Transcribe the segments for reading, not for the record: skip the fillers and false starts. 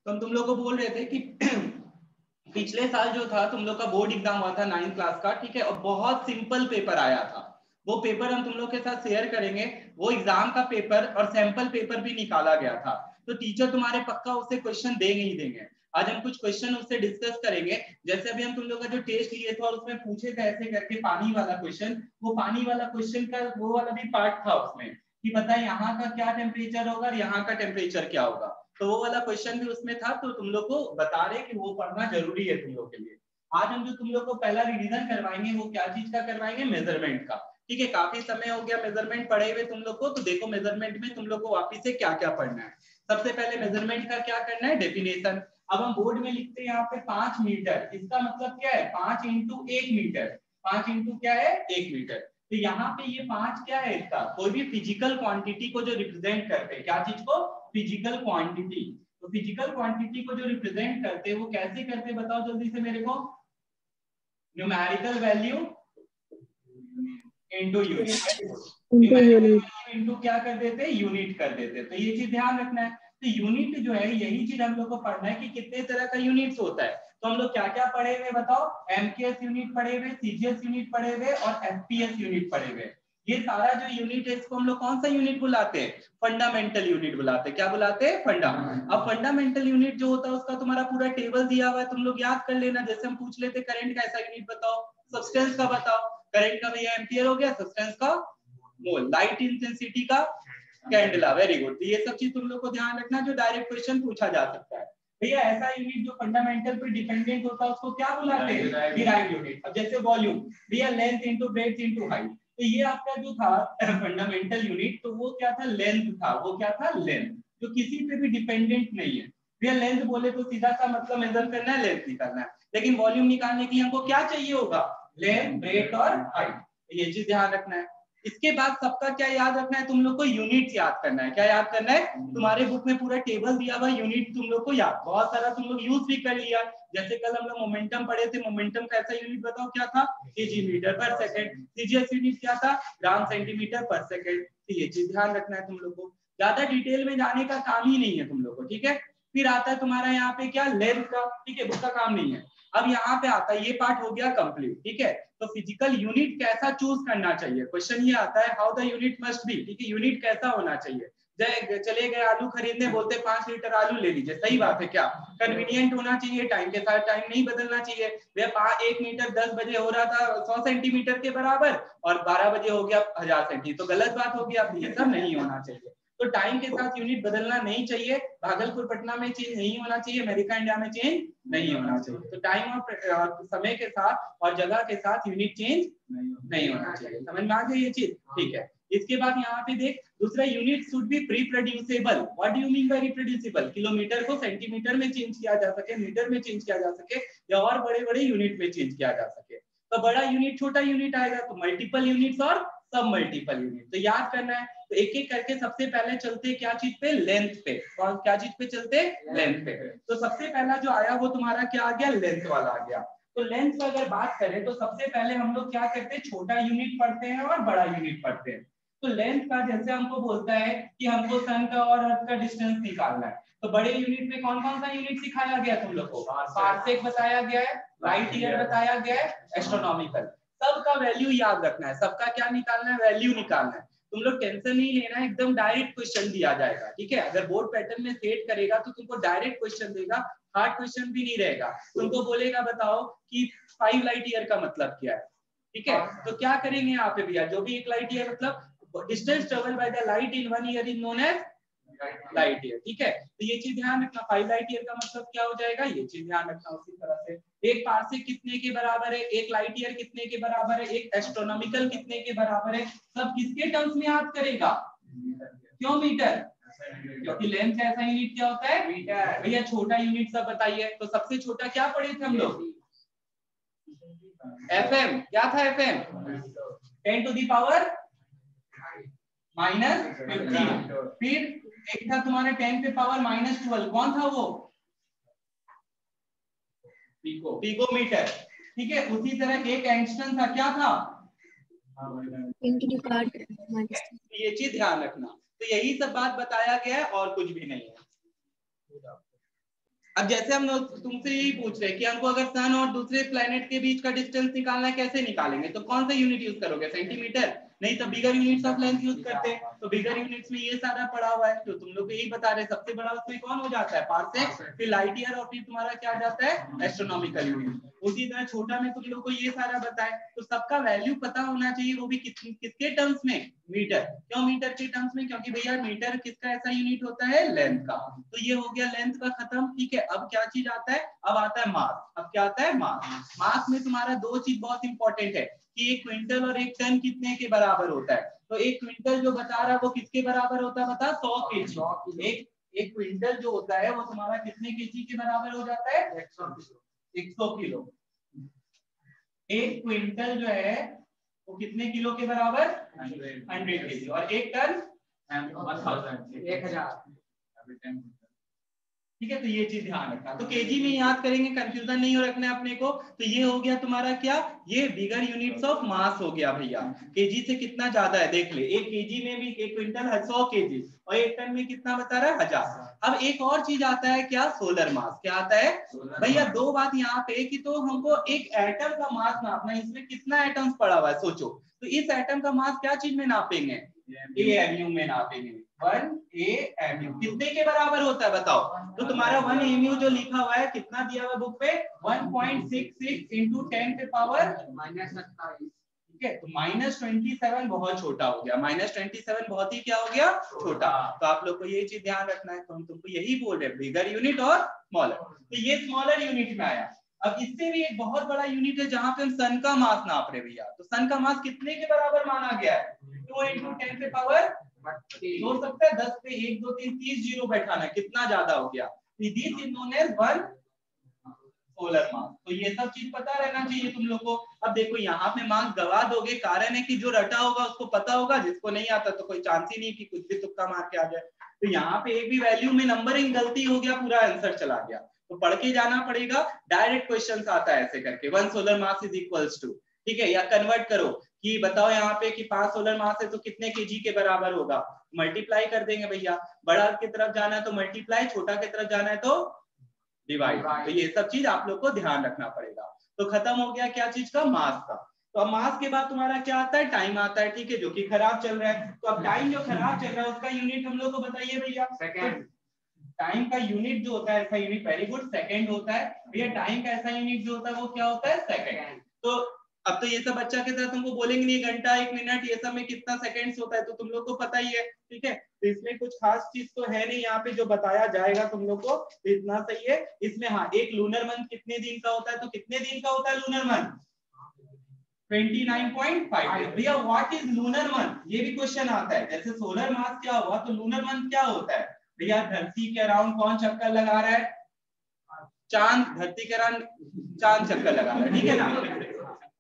तो हम तुम लोग को बोल रहे थे कि पिछले साल जो था तुम लोग का बोर्ड एग्जाम हुआ था 9th क्लास का, ठीक है, और बहुत सिंपल पेपर आया था। वो पेपर हम तुम लोग के साथ शेयर करेंगे। वो एग्जाम का पेपर और सैंपल पेपर भी निकाला गया था, तो टीचर तुम्हारे पक्का उससे क्वेश्चन देंगे ही देंगे। आज हम कुछ क्वेश्चन उससे डिस्कस करेंगे। जैसे अभी हम तुम लोग का जो टेस्ट लिए थे और उसमें पूछे थे ऐसे करके पानी वाला क्वेश्चन, वो पानी वाला क्वेश्चन का वो वाला भी पार्ट था उसमें कि बताए यहाँ का क्या टेम्परेचर होगा और यहाँ का टेम्परेचर क्या होगा। तो वो वाला क्वेश्चन भी उसमें था। तो तुम लोग को बता रहे कि वो पढ़ना जरूरी है तुम लोग के लिए। आज हम जो तुम लोग को पहला रिवीजन करवाएंगे वो क्या चीज का करवाएंगे, मेजरमेंट का। ठीक है, काफी समय हो गया मेजरमेंट पढ़े हुए तुम लोग को, तो देखो मेजरमेंट में तुम लोग को वापिस से क्या क्या पढ़ना है। सबसे पहले मेजरमेंट का क्या करना है, डेफिनेशन। अब हम बोर्ड में लिखते हैं यहाँ पे 5 मीटर, इसका मतलब क्या है 5 इंटू 1 मीटर। 5 इंटू क्या है 1 मीटर। तो यहाँ पे ये 5 क्या है, इसका कोई भी फिजिकल क्वांटिटी को जो रिप्रेजेंट करते हैं, क्या चीज को, फिजिकल क्वांटिटी। तो फिजिकल क्वांटिटी को जो रिप्रेजेंट करते हैं वो कैसे करते हैं बताओ जल्दी से मेरे को, numerical value into unit, into क्या कर देते, यूनिट कर देते। तो ये चीज ध्यान रखना है। तो यूनिट जो है यही चीज हम लोग को पढ़ना है कि कितने तरह का यूनिट्स होता है। तो हम लोग क्या क्या पढ़े हुए बताओ, एमकेएस यूनिट पढ़े हुए, सीजीएस यूनिट पढ़े हुए और एफपीएस यूनिट पढ़े हुए। ये सारा जो यूनिट है इसको हम लोग कौन सा यूनिट बुलाते हैं, फंडामेंटल यूनिट बुलाते हैं। क्या बुलाते हैं, फंडा। अब फंडामेंटल यूनिट जो होता है उसका तुम्हारा पूरा टेबल दिया हुआ है, तुम लोग याद कर लेना। जैसे हम पूछ लेते करंट का ऐसा यूनिट बताओ, सब्सटेंस का बताओ, करंट का भैया एम्पियर हो गया, सब्सटेंस का मोल, लाइट इंटेंसिटी का कैंडला। Very good. ये सब चीज तुम लोग को ध्यान रखना जो डायरेक्ट क्वेश्चन पूछा जा सकता है। भैया ऐसा यूनिट जो फंडामेंटल पे डिपेंडेंट होता है उसको क्या बुलाते हैं, डिराइव्ड यूनिट। अब जैसे वॉल्यूम, भैया length into breadth into height. तो ये आपका जो था फंडामेंटल यूनिट, तो वो क्या था, लेंथ था। वो क्या था, लेंथ, जो किसी पे भी डिपेंडेंट नहीं है। भैया लेंथ बोले तो सीधा सा मतलब मेजर करना है, लेंथ निकालना है। लेकिन वॉल्यूम निकालने के लिए हमको क्या चाहिए होगा, लेंथ, ब्रेड्थ और हाइट। ये चीज ध्यान रखना है। इसके बाद सबका क्या याद रखना है, तुम लोग को यूनिट याद करना है। क्या याद करना है, तुम्हारे बुक में पूरा टेबल दिया हुआ यूनिट तुम लोग को याद, बहुत सारा तुम लोग यूज भी कर लिया। जैसे कल हम लोग मोमेंटम पढ़े थे, मोमेंटम का ऐसा यूनिट बताओ क्या था, केजी मीटर पर सेकंड। सीजीएस यूनिट क्या था, ग्राम सेंटीमीटर पर सेकंड। तो ये चीज ध्यान रखना है तुम लोग को। ज्यादा डिटेल में जाने का काम ही नहीं है तुम लोग को, ठीक है। फिर आता है तुम्हारा यहाँ पे क्या, लेंथ का, ठीक है, बुक का काम नहीं है। अब यहाँ पे आता है, ये पार्ट हो गया कंप्लीट, ठीक है। तो फिजिकल यूनिट कैसा चूज करना चाहिए, क्वेश्चन ये आता है how the unit must be, ठीक है, यूनिट कैसा होना चाहिए। चले गए आलू खरीदने, बोलते 5 लीटर आलू ले लीजिए, सही बात है, क्या कन्वीनियंट होना चाहिए, टाइम के साथ टाइम नहीं बदलना चाहिए। भैया 1 मीटर 10 बजे हो रहा था 100 सेंटीमीटर के बराबर और 12 बजे हो गया 1000 सेंटीमीटर, तो गलत बात होगी। अब ये सब नहीं होना चाहिए। तो टाइम के साथ यूनिट बदलना नहीं चाहिए। भागलपुर पटना में चेंज नहीं होना चाहिए, अमेरिका इंडिया में चेंज नहीं होना चाहिए। तो टाइम और समय के साथ और जगह के साथ यूनिट चेंज नहीं होना चाहिए। समझ में आ गई ये चीज, ठीक है। इसके बाद यहाँ पे देख, दूसरा unit should be reproducible. What do you mean by reproducible, kilometre को सेंटीमीटर में चेंज किया जा सके, मीटर में चेंज किया जा सके, या और बड़े बड़े यूनिट में चेंज किया जा सके। तो बड़ा यूनिट छोटा यूनिट आएगा, तो मल्टीपल यूनिट्स और सब मल्टीपल यूनिट। तो याद करना है। तो एक एक करके सबसे पहले चलते क्या चीज पे, लेंथ पे। कौन क्या चीज पे चलते, लेंथ पे। तो सबसे पहला जो आया वो तुम्हारा क्या आ गया, लेंथ वाला आ गया। तो लेंथ पर अगर बात करें तो सबसे पहले हम लोग क्या करते हैं, छोटा यूनिट पढ़ते हैं और बड़ा यूनिट पढ़ते हैं। तो लेंथ का जैसे हमको बोलता है कि हमको सन का और अर्थ का डिस्टेंस निकालना है, तो बड़े यूनिट में कौन कौन सा यूनिट सिखाया गया तुम लोग को, पार्सेक बताया गया है, लाइट ईयर बताया गया है, एस्ट्रोनॉमिकल। सबका वैल्यू याद रखना है, सबका क्या निकालना है, वैल्यू निकालना है। तुम लोग टेंशन नहीं लेना है, एकदम डायरेक्ट क्वेश्चन दिया जाएगा, ठीक है। अगर बोर्ड पैटर्न में सेट करेगा तो तुमको डायरेक्ट क्वेश्चन देगा, हार्ड क्वेश्चन भी नहीं रहेगा। तुमको बोलेगा बताओ कि 5 लाइट ईयर का मतलब क्या है, ठीक है। तो क्या करेंगे यहाँ पे भैया, जो भी 1 लाइट ईयर मतलब distance travel by the light in 1 year is known as light year, ठीक है। तो ये चीज ध्यान रखना, 5 लाइट ईयर का मतलब क्या हो जाएगा, ये चीज ध्यान रखना। उसी तरह से एक पार्सेक कितने के बराबर है, 1 लाइट ईयर कितने के बराबर है, एक एस्ट्रोनॉमिकल कितने के बराबर है, सब किसके टर्म्स में याद करेगा, क्यों मीटर, क्योंकि लेंथ का ऐसा यूनिट क्या होता है, मीटर। भैया छोटा यूनिट सब बताइए। तो सबसे छोटा क्या पढ़े थे हम लोग, एफएम। क्या था एफएम, 10 टू द पावर -15। फिर एक था तुम्हारे 10 पे पावर -12, कौन था वो, पिकोमीटर, ठीक है। उसी तरह एक एंगस्ट्रम था, क्या था, ये चीज ध्यान रखना। तो यही सब बात बताया गया है और कुछ भी नहीं है। अब जैसे हम लोग तुमसे यही पूछ रहे हैं कि हमको अगर सन और दूसरे प्लेनेट के बीच का डिस्टेंस निकालना है, कैसे निकालेंगे? तो कौन सा यूनिट यूज करोगे? सेंटीमीटर? नहीं तो बिगर यूनिट्स ऑफ लेंथ यूज करते हैं। तो बिगर यूनिट्स में ये सारा पड़ा हुआ है, तो तुम लोग यही बता रहे हैं। सबसे बड़ा उसमें कौन हो जाता है? पार्सेक, फिर लाइट ईयर, और फिर तुम्हारा क्या आ जाता है? Astronomical unit. उसी तरह छोटा में तुम लोग को ये सारा बताए, तो सबका वैल्यू पता होना चाहिए, वो भी किसके टर्म्स में? मीटर। क्यों मीटर के टर्म्स में? क्योंकि भैया मीटर किसका ऐसा यूनिट होता है? लेंथ का। तो ये हो गया लेंथ का खत्म, ठीक है। अब क्या चीज आता है? अब आता है मास। अब क्या आता है? मास। मास में तुम्हारा दो चीज बहुत इंपॉर्टेंट है कि एक क्विंटल और एक टन कितने के बराबर होता है। तो एक क्विंटल जो बता रहा है वो किसके बराबर होता है? बता। 100 केजी। एक क्विंटल जो होता है वो तुम्हारा कितने केजी के बराबर हो जाता है? 100 किलो। एक क्विंटल जो है वो कितने किलो के बराबर? 100 केजी। और एक टन 1000। ठीक है, तो ये चीज ध्यान रखना। तो केजी में याद करेंगे, कंफ्यूजन नहीं हो रखना अपने को। तो ये हो गया तुम्हारा क्या? ये बिगर यूनिट्स ऑफ मास हो गया भैया। केजी से कितना ज्यादा है देख ले। एक केजी में भी एक क्विंटल 100 केजी, और एक टन में कितना बता रहा है? 1000। अब एक और चीज आता है क्या? सोलर मास। क्या आता है भैया? दो बात यहाँ पे कि तो हमको एक एटम का मास नापना है, इसमें कितना एटम्स पड़ा हुआ है सोचो। तो इस एटम का मास क्या चीज में नापेंगे? AMU में नापेंगे। 1 AMU कितने के बराबर होता है बताओ? तो तुम्हारा 1 AMU जो लिखा हुआ है कितना दिया हुआ है बुक पे? 1.66 इंटू 10 के पावर -27। ठीक है, तो -27 बहुत छोटा हो गया। -27 बहुत ही क्या हो गया? छोटा। तो आप लोग को ये चीज ध्यान रखना है। तो हम तुमको यही बोल रहे हैं, बिगर यूनिट और स्मॉलर। तो ये स्मॉलर यूनिट में आया। अब इससे भी एक बहुत बड़ा यूनिट है जहां पे हम सन का मास नाप रहे भैया। तो सन का मास कितने के बराबर माना गया है? 2 इंटू 10 के पावर हो सकता है 10 पे 1 2 3 30 जीरो बैठाना, कितना ज्यादा हो गया? This is known as 1 solar mass. तो ये सब चीज पता रहना चाहिए तुम लोग को। अब देखो यहाँ पे मार्क्स गवा दोगे, कारण है कि जो रटा होगा उसको पता होगा, जिसको नहीं आता तो कोई चांस ही नहीं कि कुछ भी तुक्का मार के आ जाए। तो यहाँ पे एक भी वैल्यू में नंबरिंग गलती हो गया, पूरा आंसर चला गया। तो पढ़ के जाना पड़ेगा। डायरेक्ट क्वेश्चन आता है ऐसे करके, 1 solar mass is equals to, ठीक है। या कन्वर्ट करो कि बताओ यहाँ पे कि 5 सोलर मास है तो कितने केजी के बराबर होगा? मल्टीप्लाई कर देंगे भैया। बड़ा की तरफ जाना है तो मल्टीप्लाई, छोटा की तरफ जाना है तो डिवाइड। तो ये सब चीज आप लोग को ध्यान रखना पड़ेगा। तो खत्म हो गया क्या चीज का? मास का। तो अब मास के बाद तुम्हारा क्या आता है? टाइम आता है, ठीक है, जो कि खराब चल रहा है। तो अब टाइम जो खराब चल रहा है उसका यूनिट हम लोग को बताइए भैया। सेकंड। टाइम का यूनिट जो होता है, ऐसा यूनिट, वेरी गुड, सेकंड होता है भैया। टाइम का ऐसा यूनिट जो होता है वो क्या होता है? सेकंड। तो अब तो ये सब बच्चा की तरह तुमको बोलेंगे नहीं घंटा 1 मिनट ये सब में कितना सेकंड्स होता है, तो तुम लोग को पता ही है, ठीक है। तो इसमें कुछ खास चीज तो है नहीं यहाँ पे जो बताया जाएगा तुम लोग को, तो इतना सही है। इसमें हाँ, एक लूनर मंथ कितने दिन का होता है? तो कितने दिन का होता है लूनर मंथ? 29.5। भैया व्हाट इज लूनर मंथ? ये भी क्वेश्चन आता है। जैसे सोलर मास क्या हुआ, तो लूनर मंथ क्या होता है भैया? धरती के अराउंड कौन चक्कर लगा रहा है? चांद। धरती के अराउंड चांद चक्कर लगा रहा है, ठीक है ना।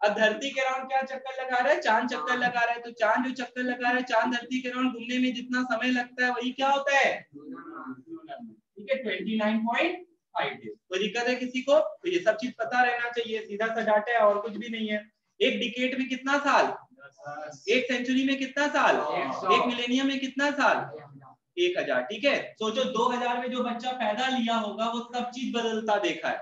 अब धरती के अराउंड क्या चक्कर लगा रहा है? चांद चक्कर लगा रहा है। तो चांद जो चक्कर लगा रहा है, चांद धरती के अराउंड घूमने में जितना समय लगता है वही क्या होता है? ठीक है, 29.5 डेज। कोई दिक्कत है किसी को? तो ये सब चीज पता रहना चाहिए, सीधा सा डाटा है और कुछ भी नहीं है। एक डिकेड में कितना साल? एक सेंचुरी में कितना साल? एक मिलेनियम में कितना साल? 1000। ठीक है, सोचो 2000 में जो बच्चा पैदा लिया होगा वो सब चीज बदलता देखा है,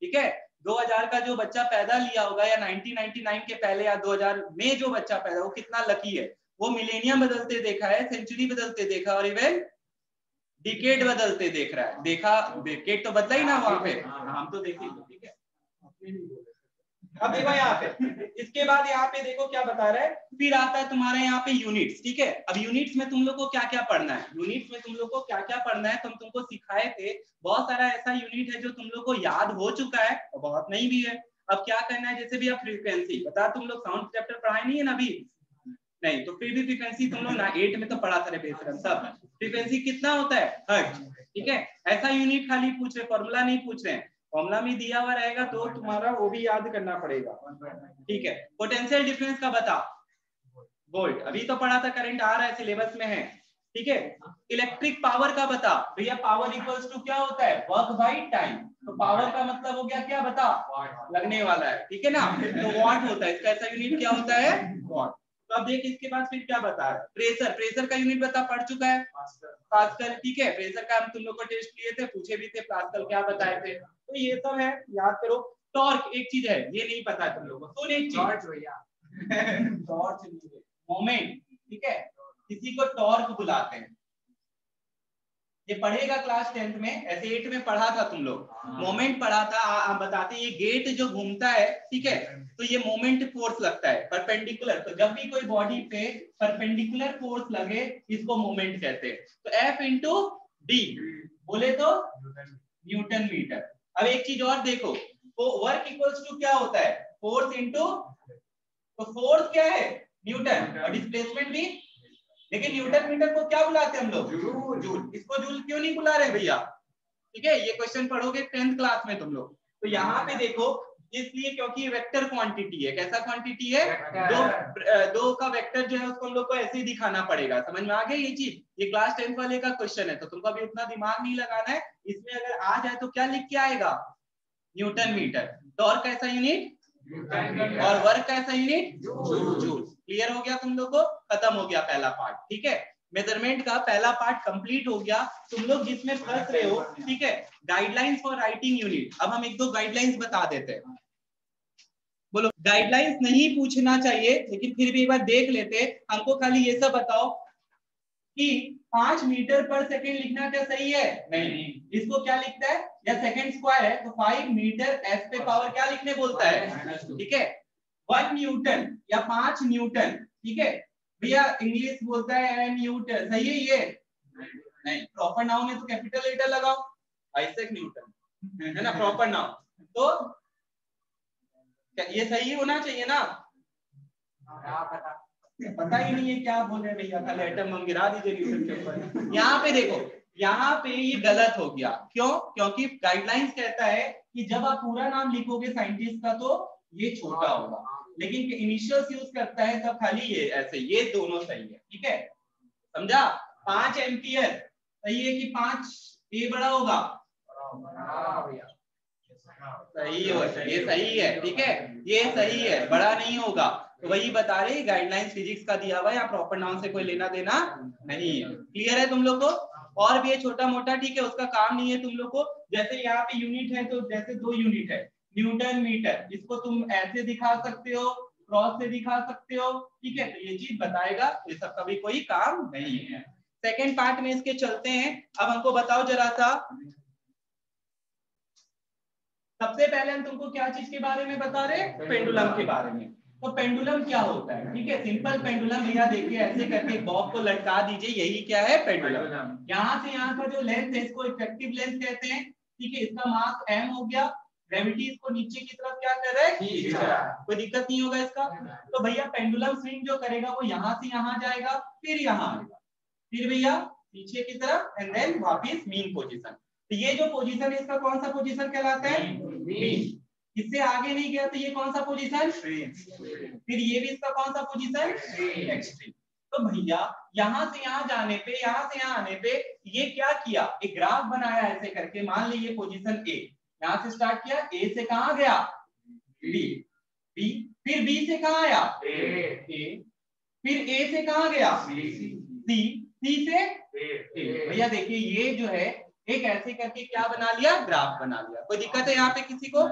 ठीक है। 2000 का जो बच्चा पैदा लिया होगा, या 1999 के पहले या 2000 में जो बच्चा पैदा, वो कितना लकी है। वो मिलेनियम बदलते देखा है, सेंचुरी बदलते देखा, और इवन डिकेड बदलते देख रहा है। देखा, डिकेड तो बदला ही ना वहां पे, हम तो देखे, ठीक है। अब देखो यहाँ पे, इसके बाद यहाँ पे देखो क्या बता रहा है। फिर आता है तुम्हारे यहाँ पे यूनिट्स, ठीक है। अब यूनिट्स में तुम लोग को क्या क्या पढ़ना है? यूनिट्स में तुम लोग को क्या क्या पढ़ना है, तो हम तुमको सिखाए थे। बहुत सारा ऐसा यूनिट है जो तुम लोग को याद हो चुका है और बहुत नहीं भी है। अब क्या करना है, जैसे भी अब फ्रीक्वेंसी बता, तुम लोग साउंड चैप्टर पढ़ाए नहीं है ना अभी? नहीं, तो फिर भी फ्रीक्वेंसी तुम लोग ना 8 में तो पढ़ा था बेसरम सब। फ्रीक्वेंसी कितना होता है? हर्ट्ज, ठीक है। ऐसा यूनिट खाली पूछ रहे, फॉर्मूला नहीं पूछ रहे हैं। फॉर्मूला में दिया हुआ रहेगा तो तुम्हारा वो भी याद करना पड़ेगा, ठीक है। पोटेंशियल डिफरेंस का बता, वोल्ट, अभी तो पढ़ा था, करंट आ रहा है, सिलेबस में है, ठीक है। इलेक्ट्रिक पावर का बता भैया, पावर इक्वल्स टू क्या होता है? Work by time. तो पावर का मतलब हो गया क्या? बता, लगने वाला है, ठीक है ना। तो वॉट होता है, इसका ऐसा यूनिट क्या होता है? वॉट। तो अब देख इसके बाद फिर क्या बता रहा है, प्रेशर, प्रेशर का यूनिट बता, पढ़ चुका है पास्कल, ठीक है। प्रेशर का हम तुम लोग को टेस्ट लिए थे, पूछे भी थे, पास्कल क्या बताए थे, तो ये सब है, याद करो। टॉर्क एक चीज है, ये नहीं पता तुम लोग को, सुन एक चीज टॉर्च मोमेंट, ठीक है, किसी को टॉर्क बुलाते हैं, ये पढ़ेगा क्लास 10th में, ऐसे 8 में पढ़ा था तुम लोग, मोमेंट पढ़ा था। आप बताते ये गेट जो घूमता है, ठीक है, तो ये मोमेंट फोर्स लगता है परपेंडिकुलर, तो जब भी कोई बॉडी पे परपेंडिकुलर फोर्स लगे इसको मोमेंट कहते हैं। तो F इंटू डी बोले तो न्यूटन मीटर। अब एक चीज और देखो, तो वर्क इक्वल्स टू क्या होता है, फोर्स इंटू, तो फोर्स क्या है न्यूटन और डिस्प्लेसमेंट भी, लेकिन न्यूटन मीटर को क्या बुलाते हैं हम लोग, जूल। इसको जूल क्यों नहीं बुला रहे भैया, ठीक है, ये क्वेश्चन पढ़ोगे 10th क्लास में तुम लोग। तो यहाँ पे देखो, इसलिए क्योंकि ये वेक्टर क्वांटिटी है, कैसा क्वांटिटी है, दो का वेक्टर जो है उसको हम लोग को ऐसे ही दिखाना पड़ेगा। समझ में आ गया ये चीज, ये क्लास 10th वाले का क्वेश्चन है, तो तुमको अभी उतना दिमाग नहीं लगाना है। इसमें अगर आ जाए तो क्या लिख के आएगा, न्यूटन मीटर, टॉर्क कैसा यूनिट और वर्क कैसा यूनिट, जूल। क्लियर हो गया तुम लोग को, खत्म हो गया पहला पार्ट, ठीक है। मेजरमेंट का पहला पार्ट कंप्लीट हो गया। तुम लोग जिसमें फंस रहे हो, ठीक है, गाइडलाइंस फॉर राइटिंग यूनिट। अब हम एक दो गाइडलाइंस बता देते हैं, बोलो। गाइडलाइंस नहीं पूछना चाहिए, लेकिन फिर भी एक बार देख लेते। हमको खाली ये सब बताओ कि 5 मीटर पर सेकेंड लिखना क्या सही है, नहीं, इसको क्या लिखता है, या सेकेंड स्क्वायर है तो 5 मीटर एस पे पावर क्या लिखने बोलता है, ठीक है। 1 न्यूटन या 5 न्यूटन, ठीक है भैया, इंग्लिश बोलता है न्यूटन, सही है ये, नहीं। प्रॉपर नाउन है तो कैपिटल लेटर लगाओ, आइजैक न्यूटन है ना प्रॉपर नाउन, तो ये सही होना चाहिए ना, पता ही नहीं है क्या बोल रहे भैया, खाली एटम बम गिरा दीजिए न्यूटन के ऊपर। यहाँ पे देखो, यहाँ पे ये गलत हो गया, क्यों, क्योंकि गाइडलाइंस कहता है कि जब आप पूरा नाम लिखोगे साइंटिस्ट का तो ये छोटा होगा, लेकिन इनिशियल्स यूज करता है तब खाली ये ऐसे, ये दोनों सही है, ठीक है, समझा। 5 एम्पियर सही है कि 5 ए बड़ा होगा, सही हो, ये सही है, ठीक है, ये सही है, बड़ा नहीं होगा। तो वही बता रहे, गाइडलाइंस फिजिक्स का दिया हुआ है, या प्रॉपर नाउन से कोई लेना देना नहीं है। क्लियर है तुम लोग को, और भी ये छोटा मोटा, ठीक है, उसका काम नहीं है तुम लोग को। जैसे यहाँ पे यूनिट है, तो जैसे 2 यूनिट है, न्यूटन मीटर, इसको तुम ऐसे दिखा सकते हो, क्रॉस से दिखा सकते हो, ठीक है, तो ये चीज बताएगा, ये सब का भी कोई काम नहीं है। सेकेंड पार्ट में इसके चलते हैं। अब हमको बताओ जरा सा, सबसे पहले हम तुमको क्या चीज के बारे में बता रहे, पेंडुलम के बारे में। तो पेंडुलम क्या होता है, ठीक है, सिंपल पेंडुलम भैया देखिए, ऐसे करके बॉब को लटका दीजिए, यही क्या है पेंडुलम। यहाँ से यहाँ का जो लेंथ है इसको इफेक्टिव लेंथ कहते हैं, ठीक है, इसका मास m हो गया, ग्रेविटी इसको नीचे की तरफ क्या कर रहा है, खींच रहा है, कोई दिक्कत नहीं होगा इसका। तो भैया पेंडुलम स्विंग जो करेगा वो यहाँ से यहाँ जाएगा, फिर यहाँ आएगा, फिर भैया पीछे की तरफ, एंड देन वापिस मीन पोजीशन। तो ये जो पोजीशन है इसका कौन सा पोजीशन कहलाता है, मीन। इससे आगे नहीं गया तो ये कौन सा पोजीशन, फिर ये भी इसका कौन सा पोजीशन, एक्सट्रीम। तो भैया यहाँ से यहाँ जाने पे, यहाँ से यहाँ आने पे ये क्या किया, एक ग्राफ बनाया ऐसे करके, मान लीजिए पोजीशन ए, यहाँ से स्टार्ट किया, ए से कहाँ गया, बी, बी, फिर बी से कहाँ आया, ए, फिर ए से कहाँ गया, सी, सी से भैया देखिए ये जो है एक ऐसे करके क्या बना लिया, ग्राफ बना लिया। कोई दिक्कत है यहाँ पे किसी को,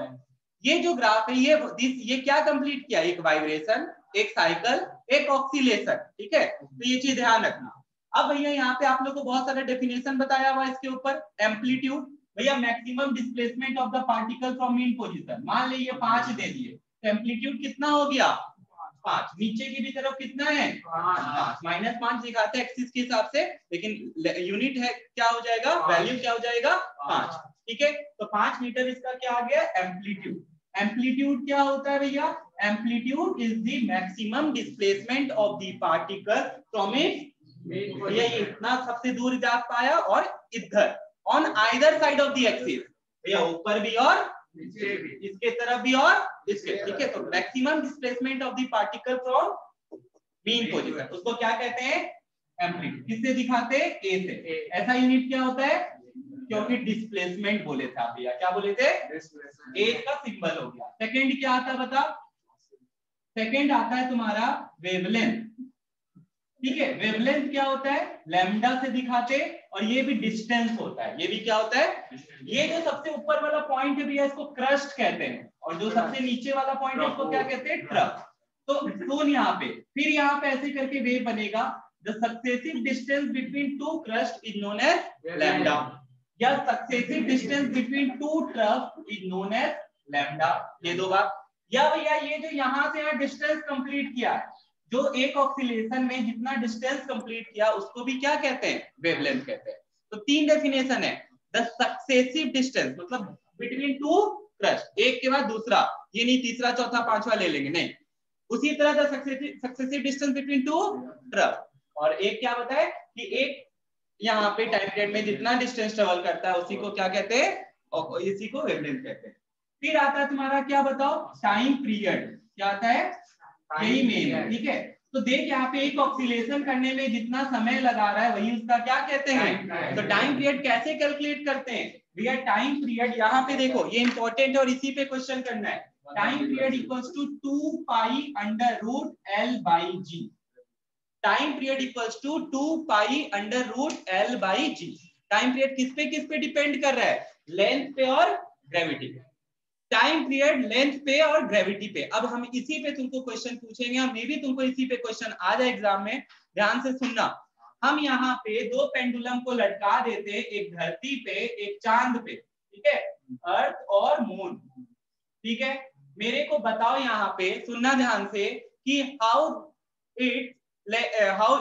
ये जो ग्राफ है ये क्या कंप्लीट किया, एक वाइब्रेशन, एक साइकिल, एक ऑक्सीलेशन, ठीक है, तो ये चीज ध्यान रखना। अब भैया यहाँ पे आप लोग को बहुत सारा डेफिनेशन बताया हुआ इसके ऊपर। एम्पलीट्यूड भैया maximum displacement of the particle from mean position, मान लीजिए 5 दे दिए, तो एम्पलीट्यूड कितना हो गया, 5, नीचे की भी तरफ कितना है, 5, -5 दिखाते हैं एक्सिस के हिसाब से, लेकिन यूनिट है क्या हो जाएगा, वैल्यू क्या हो जाएगा, 5, ठीक है। तो 5 मीटर इसका क्या आ गया, एम्पलीट्यूड। एम्पलीट्यूड क्या होता है भैया, amplitude is the maximum displacement of the particle from its, भैया ये इतना सबसे दूर जा पाया, और इधर on either side of the axis, भैया ऊपर भी और इसके तरफ भी और इसके, ठीक है। तो maximum displacement of the particle from mean position, उसको क्या कहते हैं, एम्पलीट्यूड। किससे दिखाते हैं, ए से। ऐसा यूनिट क्या होता है, क्योंकि डिस्प्लेसमेंट बोले थे भैया, क्या बोले थे, ए का सिंबल हो गया। सेकंड क्या आता है बता, सेकंड आता है तुम्हारा वेवलेंथ। ठीक है, वेवलेंथ क्या होता है, लैम्डा से दिखाते, और ये भी डिस्टेंस होता है। ये भी क्या होता है, ये जो सबसे ऊपर वाला पॉइंट है भैया इसको क्रस्ट कहते हैं, और जो सबसे नीचे वाला पॉइंट है उसको क्या कहते हैं, ट्रफ। तो सुन यहाँ पे, फिर यहाँ पे ऐसे करके वेव बनेगा, the successive distance between two crest is known as lambda, या successive distance between two trough is known as lambda. ये दो बात। या भैया ये जो यहाँ से यहाँ डिस्टेंस कंप्लीट किया है, जो एक ऑक्सीलेशन में जितना डिस्टेंस कंप्लीट किया उसको भी क्या कहते हैं, वेवलेंथ कहते हैं। तो तीन डेफिनेशन है, द सक्सेसिव डिस्टेंस मतलब बिटवीन टू क्रस्ट, एक के बाद दूसरा, ये नहीं तीसरा चौथा पांचवा ले लेंगे, नहीं। उसी तरह the successive distance between two trough, और एक क्या बताए कि एक यहाँ पे टाइम पीरियड में जितना डिस्टेंस ट्रेवल करता है उसी को क्या कहते हैं, और इसी को वेवलेंथ कहते हैं। फिर आता है तुम्हारा क्या बताओ, टाइम पीरियड। क्या आता है, यही मेन है। ठीक है, तो देख यहाँ पे एक ऑक्सीलेशन करने में जितना समय लगा रहा है वही उसका क्या कहते हैं, तो टाइम पीरियड कैसे कैलकुलेट करते हैं भैया, टाइम पीरियड यहाँ पे देखो ये इंपॉर्टेंट है और इसी पे क्वेश्चन करना है। Time period equals to 2 pi under root L by G. Time period equals to 2 pi under root L by G. Time period किस पे डिपेंड कर रहा है, लेंथ पे और ग्रेविटी पे। टाइम पीरियड लेंथ पे और ग्रेविटी पे। अब हम इसी पे तुमको क्वेश्चन पूछेंगे, और मे भी तुमको इसी पे क्वेश्चन आ जाए एग्जाम में, ध्यान से सुनना। हम यहाँ पे दो पेंडुलम को लटका देते, एक धरती पे एक चांद पे, ठीक है, अर्थ और मून। ठीक है, मेरे को बताओ यहाँ पे, सुनना ध्यान से, कि how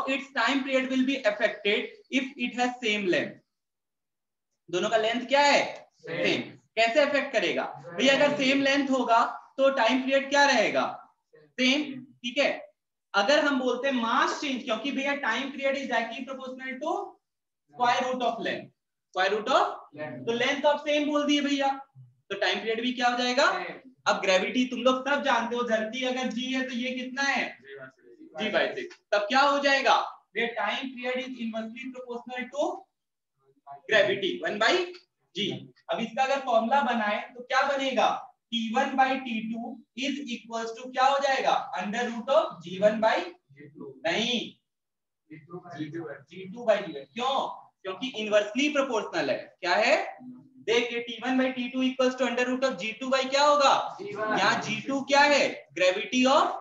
it's time period will be affected if it has same length. दोनों का लेंथ क्या है, सेम। कैसे अफेक्ट करेगा भैया, अगर सेम लेंथ होगा तो टाइम पीरियड क्या रहेगा, सेम। ठीक है, अगर हम बोलते हैं मास चेंज, क्योंकि भैया time period is directly proportional to square root of length, square root of, तो लेंथ ऑफ सेम बोल दिए भैया, तो टाइम पीरियड भी क्या हो जाएगा। अब ग्रेविटी तुम लोग सब जानते हो, धरती अगर जी है तो ये कितना है, g/6, तब क्या हो जाएगा, time period is inversely proportional to gravity 1/g। अब इसका अगर फॉर्मूला बनाए तो क्या बनेगा, T1/T2 इज इक्वल्स टू क्या हो जाएगा, अंडर रूट ऑफ G1/G2, नहीं G2/G1। क्यों, क्योंकि इनवर्सली प्रोपोर्शनल है। क्या है, देखिए T1/T2 equals to under root of G2 क्या होगा, यहाँ G2 क्या है, ग्रेविटी ऑफ।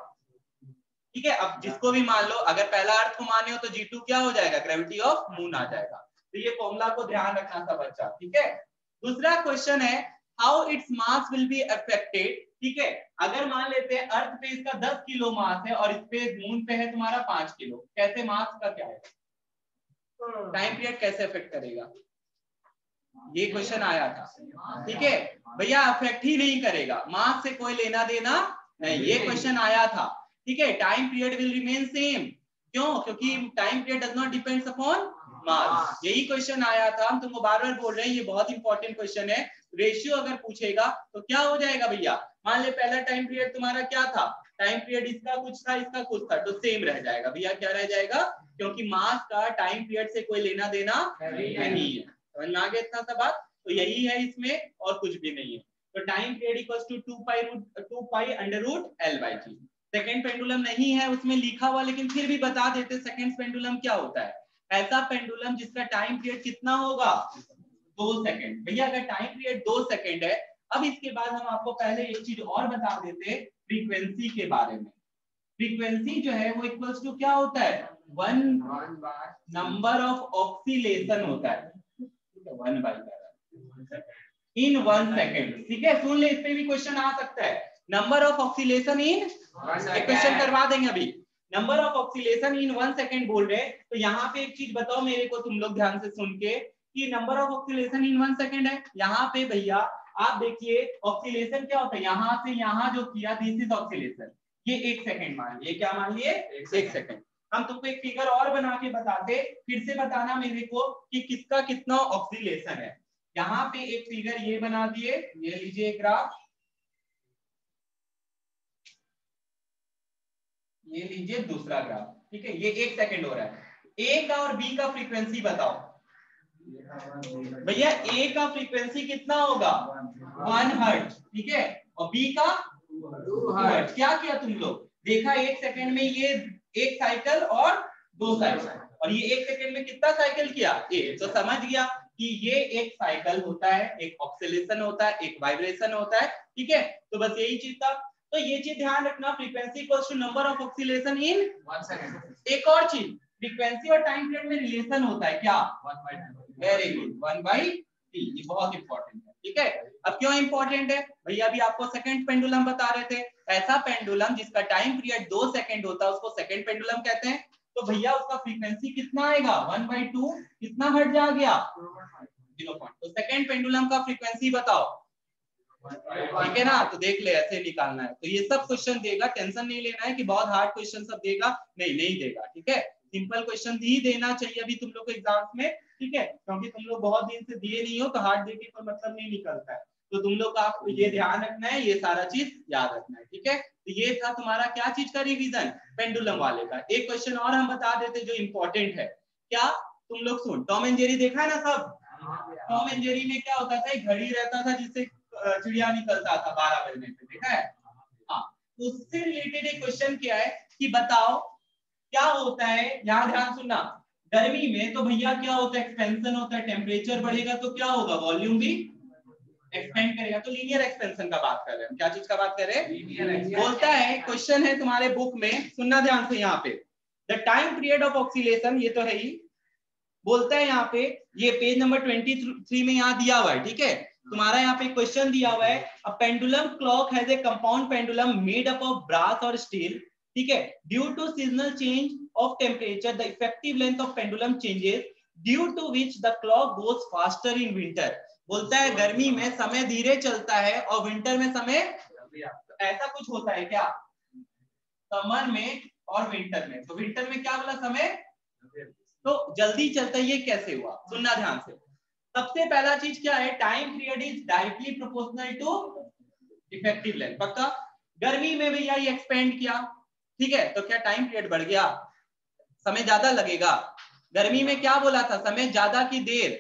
ठीक है, अब जिसको भी मान लो, अगर पहला अर्थ को माने हो तो G2 क्या हो जाएगा, ग्रेविटी ऑफ मून आ जाएगा। तो ये फॉर्मूला को ध्यान रखना था बच्चा। ठीक है, दूसरा क्वेश्चन है, how its mass will be affected. ठीक है, अगर मान लेते हैं अर्थ पे इसका 10 किलो मास है और इस पे मून पे है तुम्हारा 5 किलो, कैसे मास का क्या है, टाइम पीरियड कैसे अफेक्ट करेगा, ये क्वेश्चन आया था। ठीक है भैया, अफेक्ट ही नहीं करेगा, मास से कोई लेना देना नहीं, ये क्वेश्चन आया था। ठीक है, time period will remain same, क्यों, क्योंकि time period does not depends upon mass, यही क्वेश्चन आया था। हम तुमको बार बार बोल रहे हैं, ये बहुत इंपॉर्टेंट क्वेश्चन है। रेशियो अगर पूछेगा तो क्या हो जाएगा भैया, मान ले पहला टाइम पीरियड तुम्हारा क्या था, टाइम पीरियड इसका कुछ था इसका कुछ था, तो सेम रह जाएगा भैया। क्या रह जाएगा, क्योंकि मास का टाइम पीरियड से कोई लेना देना नहीं है। समझ में आ गया इतना सा बात, तो यही है इसमें और कुछ भी नहीं है। तो time period equals to 2 pi under root L/G। Second pendulum नहीं है उसमें लिखा हुआ, लेकिन फिर भी बता देते, सेकंड पेंडुलम क्या होता है, ऐसा पेंडुलम जिसका टाइम पीरियड कितना होगा, 2 सेकंड। भैया अगर टाइम पीरियड 2 सेकंड है, अब इसके बाद हम आपको पहले एक चीज और बता देते फ्रीक्वेंसी के बारे में। फ्रीक्वेंसी जो है वो इक्वल्स टू क्या होता है, 1 नंबर ऑफ ऑक्सीलेशन होता है, 1 इन 1 सेकेंड। ठीक है, सुन ले, इस पे भी क्वेश्चन आ सकता है, नंबर ऑफ ऑक्सीलेशन इन, एक क्वेश्चन करवा देंगे अभी, number of oscillation in 1 second बोल रहे। तो यहाँ पे एक चीज बताओ मेरे को, तुम लोग ध्यान से सुन के, कि number of oscillation in 1 second है। यहाँ पे भैया आप देखिए ऑक्सीलेशन क्या होता है, यहाँ से यहाँ जो किया, दिस इज ऑक्सीलेशन, ये 1 सेकेंड मान लिए, क्या मान लिए, 1 सेकेंड। हम तुमको एक फिगर और बना के बताते, फिर से बताना मेरे को कि किसका कितना ऑक्सीलेशन है। यहाँ पे एक फिगर ये बना दिए, ये लीजिए ग्राफ, ये लीजिए दूसरा ग्राफ। ठीक है, ये 1 सेकेंड हो रहा है। ए का और बी का फ्रीक्वेंसी बताओ भैया, ए का फ्रीक्वेंसी कितना होगा, 1 हर्ट्ज। ठीक है, और बी का 2 हर्ट्ज। क्या किया तुम लोग, देखा 1 सेकंड में ये 1 साइकिल और 2 साइकिल, और ये 1 सेकंड में कितना साइकिल किया? 1। तो समझ गया कि ये एक साइकिल होता है, एक ऑक्सीलेशन होता है, एक वाइब्रेशन होता है, ठीक है। तो बस यही चीज था। तो ये चीज ध्यान रखना, frequency equals to number of oscillation in 1 second. एक और चीज, फ्रीक्वेंसी और टाइम पीरियड में रिलेशन होता है क्या? 1/t। Very good, 1/t। ये बहुत इंपॉर्टेंट है, ठीक है। अब क्यों इंपॉर्टेंट है भैया? अभी आपको सेकंड पेंडुलम बता रहे थे, ऐसा पेंडुलम जिसका टाइम पीरियड 2 सेकंड होता है उसको सेकंड पेंडुलम कहते हैं। तो भैया उसका फ्रीक्वेंसी कितना आएगा? 1/2। कितना हट जा गया? 0. तो सेकंड पेंडुलम का फ्रीक्वेंसी बताओ, ठीक है ना। तो देख ले, ऐसे निकालना है। तो ये सब क्वेश्चन देगा, टेंशन नहीं लेना है कि बहुत हार्ड क्वेश्चन सब देगा, नहीं देगा, ठीक है। सिंपल क्वेश्चन ही देना चाहिए अभी तुम लोग को एग्जाम्स में, ठीक है, क्योंकि तुम लोग बहुत दिन से दिए नहीं हो, तो हार्ड देके कोई मतलब नहीं निकलता है। तो तुम लोग का ये ध्यान रखना है, ये सारा चीज याद रखना है, ठीक है। तो ये था तुम्हारा क्या चीज का रिवीजन? पेंडुलम वाले का। एक क्वेश्चन और हम बता देते जो इंपॉर्टेंट है। क्या तुम लोग सुन, टॉम एंड जेरी देखा है ना सब? टॉम एंड जेरी में क्या होता था? एक घड़ी रहता था जिससे चिड़िया निकलता था 12 बजने पे, देखा है? हाँ। तो उससे रिलेटेड एक क्वेश्चन क्या है कि बताओ क्या होता है, यहाँ ध्यान सुनना। गर्मी में तो भैया क्या होता है? एक्सपेंशन होता है। टेम्परेचर बढ़ेगा तो क्या होगा? वॉल्यूम भी एक्सपेंड करेगा। तो लीनियर एक्सपेंशन का बात कर रहे हैं। क्या चीज का बात कर रहे हैं? बोलता है, क्वेश्चन है तुम्हारे बुक में, सुनना ध्यान से यहाँ पे। The time period of oscillation, ये तो है ही। बोलता है यहाँ पे, ये पेज नंबर 23 में यहाँ दिया हुआ है, ठीक है। तुम्हारा यहाँ पे क्वेश्चन दिया हुआ है, a pendulum clock has a compound pendulum made up of brass और स्टील, ठीक है। Due to seasonal change of temperature the effective length of pendulum changes, due to which the clock goes faster in winter. बोलता है गर्मी में समय धीरे चलता है और विंटर में समय, ऐसा कुछ होता है क्या? समर में और विंटर में, तो विंटर में क्या बोला? समय तो जल्दी चलता है। ये कैसे हुआ? सुनना ध्यान से। सबसे पहला चीज क्या है? Time period is directly proportional to effective length. पक्का? गर्मी में भैया ये एक्सपेंड किया, ठीक है, तो क्या टाइम पीरियड बढ़ गया? समय ज्यादा लगेगा। गर्मी में क्या बोला था? समय ज्यादा की देर।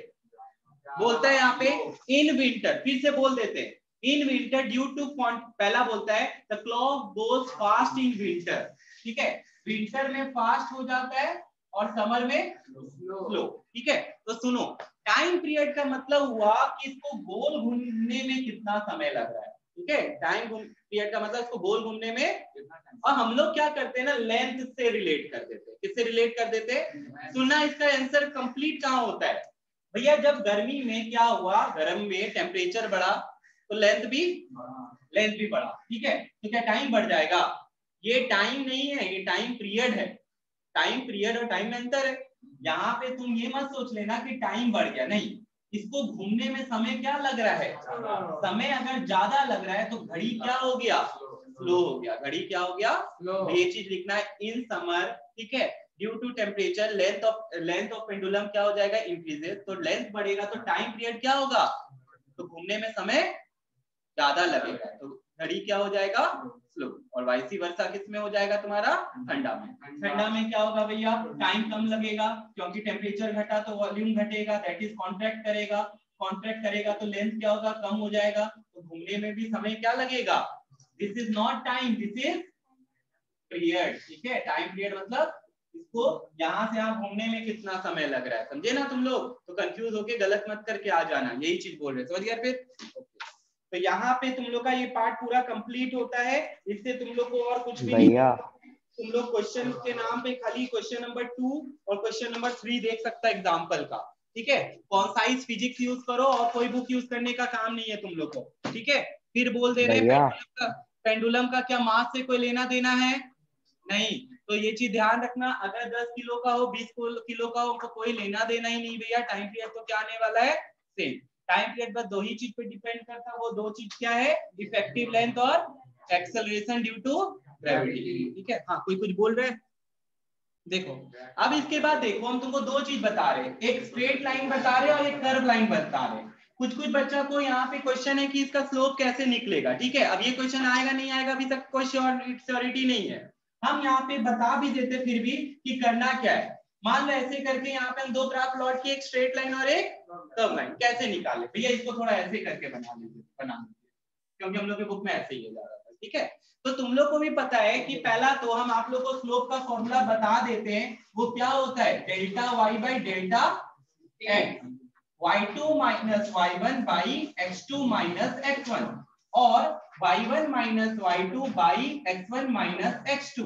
बोलता है यहाँ पे इन विंटर, फिर से बोल देते हैं, इन विंटर ड्यू टू, पहला बोलता है the clock goes fast in winter, ठीक है। विंटर में फास्ट हो जाता है और समर में स्लो, ठीक है। तो सुनो, टाइम पीरियड का मतलब हुआ कि इसको गोल घूमने में कितना समय लग रहा है, ठीक है। टाइम पीरियड का मतलब इसको गोल घूमने में, और हम लोग क्या करते हैं ना, लेंथ से रिलेट कर देते हैं। किससे रिलेट कर देते हैं? सुनना, इसका आंसर कंप्लीट कहाँ होता है भैया? जब गर्मी में क्या हुआ, गर्म में टेम्परेचर बढ़ा तो लेंथ भी बढ़ा, ठीक है। तो क्या टाइम बढ़ जाएगा? ये टाइम नहीं है, ये टाइम पीरियड है। टाइम पीरियड और टाइम में अंतर है। यहाँ पे तुम ये मत सोच लेना कि टाइम बढ़ गया, नहीं। इसको घूमने में समय क्या लग रहा है? समय अगर ज्यादा लग रहा है तो घड़ी क्या हो गया? स्लो हो गया। घड़ी क्या हो गया? तो ये चीज लिखना है, इन समर, ठीक है, due to temperature length of pendulum क्या हो जाएगा? इंक्रीजेस। तो लेंथ बढ़ेगा तो टाइम पीरियड क्या होगा? तो घूमने में समय ज्यादा लगेगा, तो घड़ी क्या हो जाएगा? स्लो। और वाइसी वर्सा किस में हो जाएगा तुम्हारा? ठंडा में। ठंडा में क्या होगा भैया? टाइम कम लगेगा, क्योंकि टेम्परेचर घटा तो वॉल्यूम घटेगा, दैट इज कॉन्ट्रैक्ट करेगा। कॉन्ट्रैक्ट करेगा तो लेंथ क्या होगा? कम हो जाएगा। तो घूमने में भी समय क्या लगेगा? This is not time, this is period, ठीक है। टाइम पीरियड मतलब इसको यहाँ से यहाँ घूमने में कितना समय लग रहा है, समझे ना तुम लोग? तो कंफ्यूज होके गलत मत करके आ जाना, यही चीज बोल रहे, समझ गया? फिर तो यहाँ पे तुम लोग का ये पार्ट पूरा कंप्लीट होता है। इससे तुम लोग को और कुछ भी नहीं, तुम लोग क्वेश्चन के नाम पे खाली क्वेश्चन नंबर 2 और क्वेश्चन नंबर 3 देख सकता है एग्जाम्पल का, ठीक है। कॉन्साइज फिजिक्स यूज करो और कोई बुक यूज करने का काम नहीं है तुम लोग को, ठीक है। फिर बोल दे रहे पेंडुलम का क्या मास से कोई लेना देना है? नहीं। तो ये चीज ध्यान रखना, अगर 10 किलो का हो, 20 किलो का हो, तो कोई लेना देना ही नहीं भैया। टाइम पीरियड तो क्या आने वाला है? सेम। टाइम पीरियड बस 2 ही चीज पे डिपेंड करता है, वो 2 चीज क्या है? इफेक्टिव लेंथ और एक्सेलरेशन ड्यू टू ग्रेविटी, ठीक है। हाँ, कोई कुछ बोल रहे हैं? देखो, अब इसके बाद देखो, हम तुमको 2 चीज बता रहे हैं, एक स्ट्रेट लाइन बता रहे हैं और एक कर्व लाइन बता रहे हैं। कुछ बच्चा को यहाँ पे क्वेश्चन है कि इसका स्लोप कैसे निकलेगा, ठीक है। अब ये क्वेश्चन आएगा नहीं आएगा अभी तक कोई श्योरिटी नहीं है। हम यहाँ पे बता भी देते फिर भी कि करना क्या है। मान लो ऐसे करके यहाँ पे हम 2 ग्राफ प्लॉट किए, एक स्ट्रेट लाइन और एक कर्व लाइन। कैसे निकाले भैया? इसको थोड़ा ऐसे करके बना लीजिए, क्योंकि हम लोग के बुक में ऐसे ही है ज्यादातर। ठीक है। तो तुम लोग को भी पता है कि पहला तो हम आप लोग को स्लोप का फॉर्मूला बता देते हैं, वो क्या होता है, delta y by delta x, y2 minus y1 by x2 minus x1 और y1 minus y2 by x1 minus x2।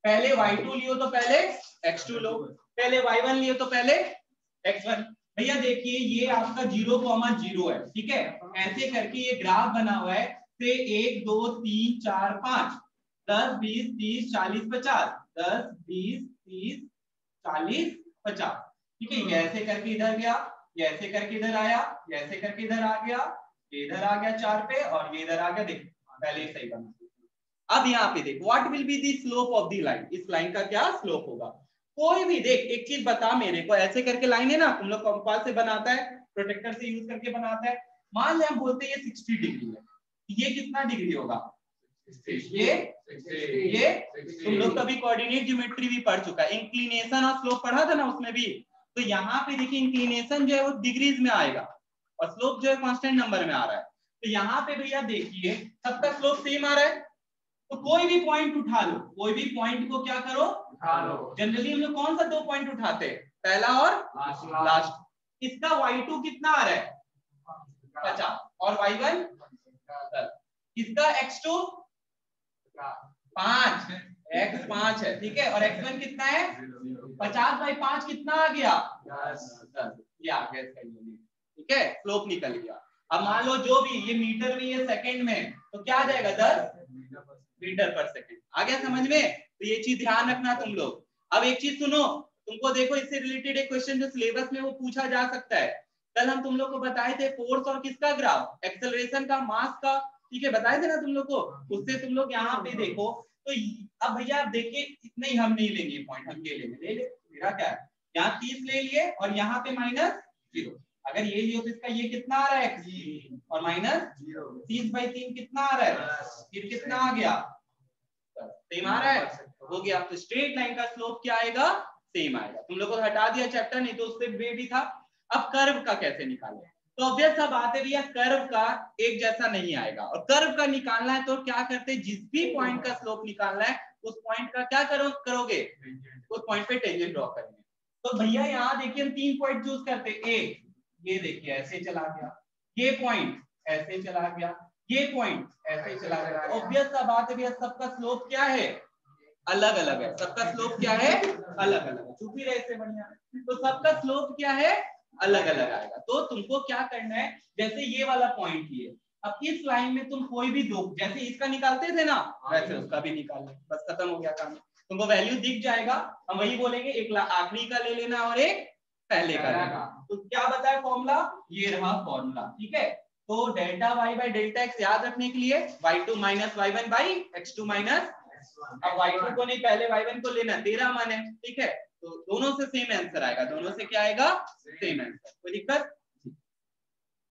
पहले y2 लियो तो पहले x2 लो, पहले y1 लियो तो पहले x1। भैया देखिए ये आपका 0,0 है, ठीक है। ऐसे करके ये ग्राफ बना हुआ है, से 1 2 3 4 5 10 20 30 40 50 10 20 30 40 50, ठीक है। ये ऐसे करके इधर गया, ये ऐसे करके इधर आया, ये ऐसे करके इधर आ गया, ये इधर आ गया 4 पे और ये इधर आ गया। देख पहले सही बना। अब यहाँ पे देख what will be the slope of the line, इस लाइन का क्या स्लोप होगा। कोई भी देख एक चीज बता मेरे को, ऐसे करके लाइन है ना, तुम लोग कंपास से बनाता है, प्रोटेक्टर से यूज करके बनाता है। मान ले हम बोलते हैं ये 60 डिग्री है, ये कितना डिग्री होगा, ये तुम लोग कभी कोऑर्डिनेट ज्योमेट्री भी पढ़ चुका है, इंक्लिनेशन और स्लोप पढ़ा था ना उसमें भी। तो यहाँ पे देखिए इंक्लिनेशन जो है वो डिग्रीज में आएगा और स्लोप जो है कांस्टेंट नंबर में आ रहा है। तो यहाँ पे भैया देखिए सबका स्लोप सेम आ रहा है, तो कोई भी पॉइंट उठा लो, कोई भी पॉइंट को क्या करो उठा लो। जनरली हम लोग कौन सा 2 पॉइंट उठाते हैं, पहला और लास्ट। इसका y2 कितना आ रहा है 50 और y1 10, इसका x2 5, x 5 है, ठीक है, और x1 कितना है 50 बाई 5 कितना आ गया 10, ये आ गया इसका यूनिट, ठीक है। स्लोप निकल गया। अब मान लो जो भी ये मीटर में ये सेकंड में, तो क्या आ जाएगा 10 मीटर पर सेकंड। आ गया समझ में। तो ये चीज ध्यान रखना तुम लोग। अब एक चीज सुनो, तुमको देखो इससे रिलेटेड एक क्वेश्चन जो सिलेबस में वो पूछा जा सकता है। कल हम तुम लोग को बताए थे फोर्स और किसका ग्राफ, एक्सेलरेशन का, मास का, ठीक है, बताए थे ना तुम लोग को। उससे तुम लोग यहाँ पे देखो, तो अब भैया आप देखिए इतने ही हम नहीं लेंगे पॉइंट, हम ये लेंगे, ले ले मेरा क्या है, यहाँ 30 ले लिए और यहाँ पे -0। अगर ये लियो तो इसका ये कितना आ रहा है x और -30 बाई 3 कितना आ रहा है, फिर कितना आ गया सेम आ रहा है, हो गया। तो स्ट्रेट लाइन का स्लोप क्या आएगा, सेम आएगा। तुम लोगों को हटा दिया चैप्टर, नहीं तो उससे वे भी था। अब कर्व का कैसे निकालें, तो ऑब्वियस सा बात है भैया कर्व का एक जैसा नहीं आएगा, और कर्व का निकालना है तो क्या करते हैं, जिस भी पॉइंट का स्लोप निकालना है उस पॉइंट का क्या करोगे, उस पॉइंट पे टेंजेंट ड्रॉ करेंगे। तो भैया यहाँ देखिए हम 3 पॉइंट चूज करते, एक ये देखिए ऐसे चला गया, ये पॉइंट ऐसे चला गया, ये पॉइंट ऐसे चला गया। ऑब्वियस सा बात है भैया सबका स्लोप क्या है, अलग अलग है। सबका स्लोप क्या है, अलग अलग है। चुप ही रहे से बढ़िया। तो सबका स्लोप क्या है, अलग अलग आएगा। तो तुमको क्या करना है, जैसे ये वाला पॉइंट ये, अब इस लाइन में तुम कोई भी दो, जैसे इसका निकालते थे ना वैसे उसका भी निकाल लो, बस खत्म हो गया काम। तुमको वैल्यू दिख जाएगा, हम वही बोलेंगे, एक आखिरी का ले लेना और एक पहले का लेना। तो क्या बताया फॉर्मूला, ये रहा फॉर्मूला, ठीक है। तो delta y by delta x याद रखने के लिए y2 minus y1 by x2 minus, अब y2 को नहीं पहले y1 को लेना, तेरा मन है, ठीक है। तो दोनों से सेम आंसर आएगा, दोनों से क्या आएगा, सेम आंसर। कोई दिक्कत